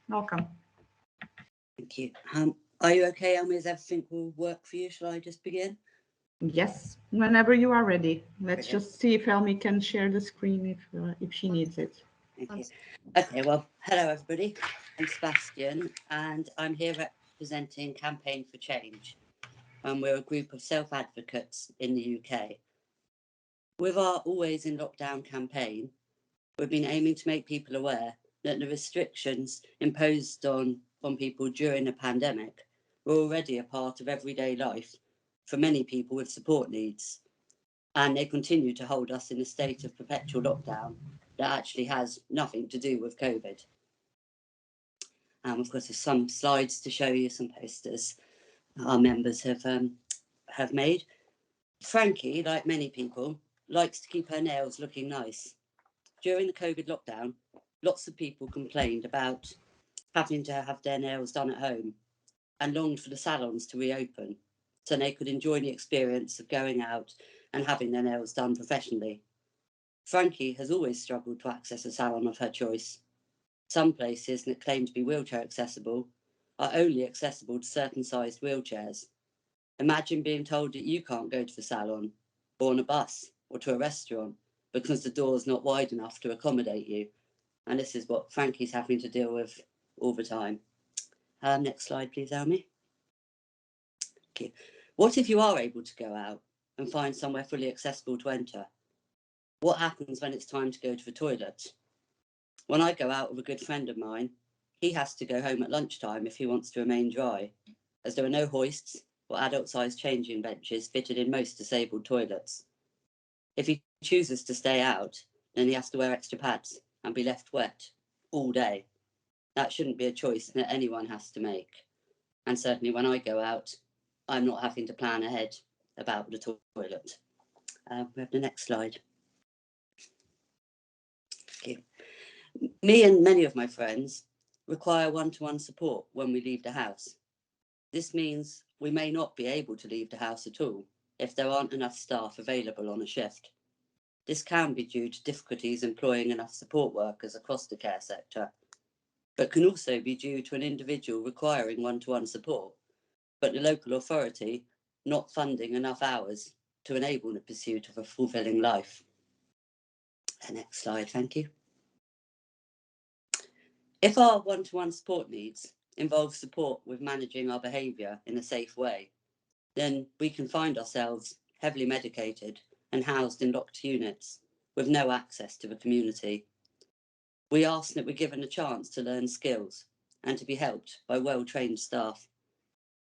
Welcome. Thank you. Are you okay, Elmi? Is everything will work for you? Shall I just begin? Yes, whenever you are ready. Let's Brilliant. just see if Elmi can share the screen if she needs it. Thank you. Okay, well, hello everybody. I'm Sebastian and I'm here representing Campaign4Change. We're a group of self-advocates in the UK. With our Always in Lockdown campaign, we've been aiming to make people aware that the restrictions imposed on people during the pandemic were already a part of everyday life for many people with support needs. And they continue to hold us in a state of perpetual lockdown that actually has nothing to do with COVID. Of course, there's some slides to show you, some posters our members have made. Frankie, like many people, likes to keep her nails looking nice. During the COVID lockdown, lots of people complained about having to have their nails done at home and longed for the salons to reopen so they could enjoy the experience of going out and having their nails done professionally. Frankie has always struggled to access a salon of her choice. Some places that claim to be wheelchair accessible are only accessible to certain sized wheelchairs. Imagine being told that you can't go to the salon or on a bus or to a restaurant because the door's not wide enough to accommodate you. And this is what Frankie's having to deal with all the time. Next slide, please, Elmi. Okay. What if you are able to go out and find somewhere fully accessible to enter? What happens when it's time to go to the toilet? When I go out with a good friend of mine, he has to go home at lunchtime if he wants to remain dry, as there are no hoists or adult-sized changing benches fitted in most disabled toilets. If he chooses to stay out, then he has to wear extra pads and be left wet all day. That shouldn't be a choice that anyone has to make. And certainly when I go out, I'm not having to plan ahead about the toilet. We have the next slide. Okay. Me and many of my friends require one-to-one support when we leave the house. This means we may not be able to leave the house at all if there aren't enough staff available on a shift. This can be due to difficulties employing enough support workers across the care sector, but can also be due to an individual requiring one-to-one support, but the local authority not funding enough hours to enable the pursuit of a fulfilling life. The next slide, thank you. If our one-to-one support needs involve support with managing our behaviour in a safe way, then we can find ourselves heavily medicated and housed in locked units with no access to the community. We ask that we're given a chance to learn skills and to be helped by well-trained staff.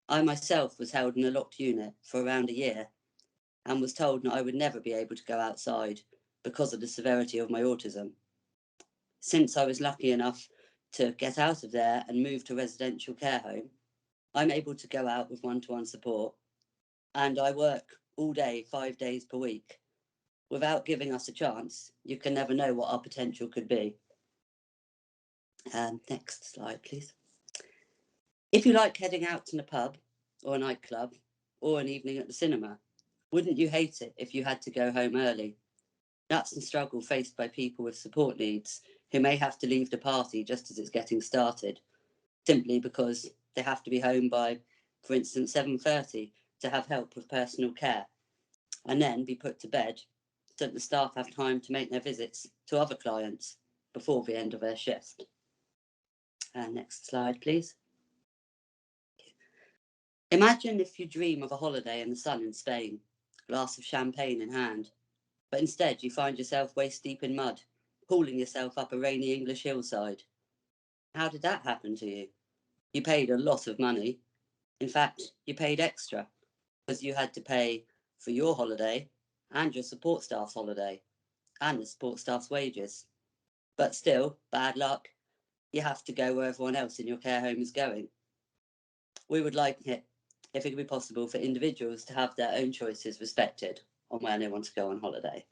I myself was held in a locked unit for around a year and was told that I would never be able to go outside because of the severity of my autism. Since I was lucky enough to get out of there and move to a residential care home, I'm able to go out with one-to-one support, and I work all day, 5 days per week. Without giving us a chance, you can never know what our potential could be. Next slide, please. If you like heading out to a pub or a nightclub or an evening at the cinema, wouldn't you hate it if you had to go home early? That's the struggle faced by people with support needs who may have to leave the party just as it's getting started, simply because they have to be home by, for instance, 7:30 to have help with personal care, and then be put to bed so that the staff have time to make their visits to other clients before the end of their shift. Next slide, please. Imagine if you dream of a holiday in the sun in Spain, a glass of champagne in hand, but instead you find yourself waist deep in mud, hauling yourself up a rainy English hillside. How did that happen to you? You paid a lot of money. In fact, you paid extra because you had to pay for your holiday and your support staff's holiday and the support staff's wages. But still, bad luck, you have to go where everyone else in your care home is going. We would like it if it could be possible for individuals to have their own choices respected on where they want to go on holiday.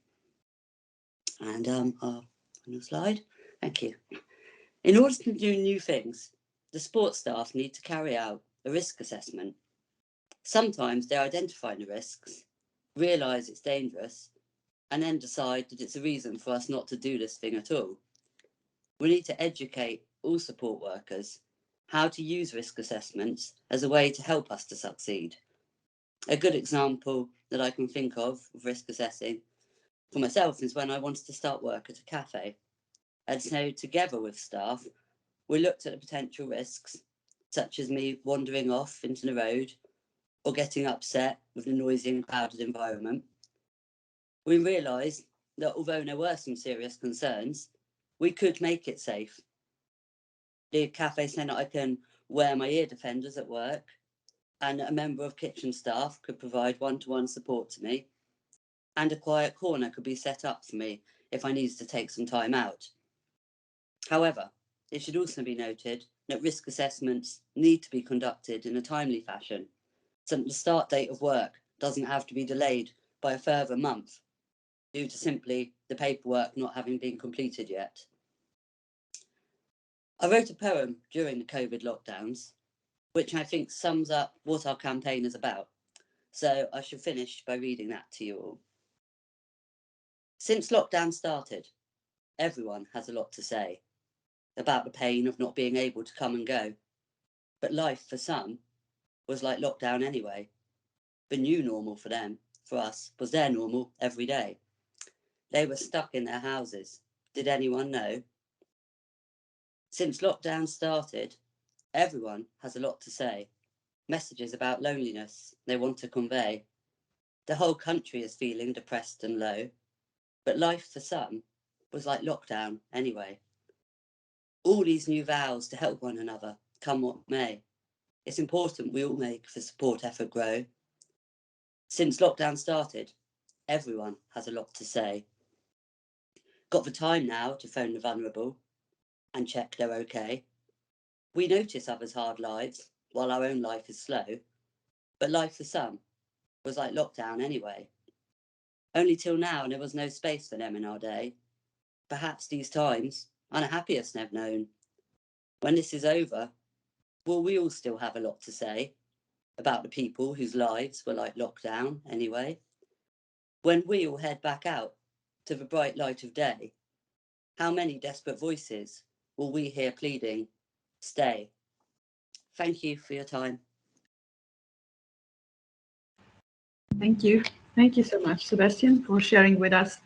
And our final slide. Thank you. In order to do new things, the support staff need to carry out a risk assessment. Sometimes they identify the risks, realise it's dangerous, and then decide that it's a reason for us not to do this thing at all. We need to educate all support workers, how to use risk assessments as a way to help us to succeed. A good example that I can think of risk assessing for myself is when I wanted to start work at a cafe. And so together with staff, we looked at the potential risks, such as me wandering off into the road or getting upset with the noisy and crowded environment. We realised that although there were some serious concerns, we could make it safe. The cafe said that I can wear my ear defenders at work, and a member of kitchen staff could provide one-to-one support to me, and a quiet corner could be set up for me if I needed to take some time out. However, it should also be noted that risk assessments need to be conducted in a timely fashion, so that the start date of work doesn't have to be delayed by a further month due to simply the paperwork not having been completed yet. I wrote a poem during the COVID lockdowns, which I think sums up what our campaign is about. So I shall finish by reading that to you all. Since lockdown started, everyone has a lot to say about the pain of not being able to come and go. But life for some was like lockdown anyway. The new normal for them, for us, was their normal every day. They were stuck in their houses. Did anyone know? Since lockdown started, everyone has a lot to say. Messages about loneliness they want to convey. The whole country is feeling depressed and low, but life for some was like lockdown anyway. All these new vows to help one another, come what may. It's important we all make the support effort grow. Since lockdown started, everyone has a lot to say. Got the time now to phone the vulnerable and check they're okay. We notice others' hard lives while our own life is slow, but life for some was like lockdown anyway. Only till now there was no space for them in our day. Perhaps these times are the happiest they've known. When this is over, will we all still have a lot to say about the people whose lives were like lockdown anyway? When we all head back out to the bright light of day, how many desperate voices will we hear pleading, stay? Thank you for your time. Thank you. Thank you so much, Sebastian, for sharing with us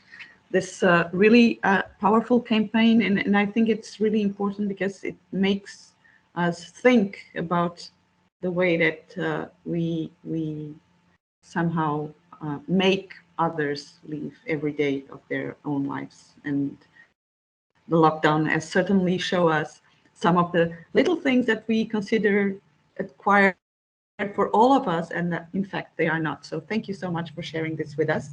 this really powerful campaign. And I think it's really important because it makes us think about the way that we somehow make others live every day of their own lives. And the lockdown has certainly shown us some of the little things that we consider acquired for all of us, and that in fact they are not. So thank you so much for sharing this with us.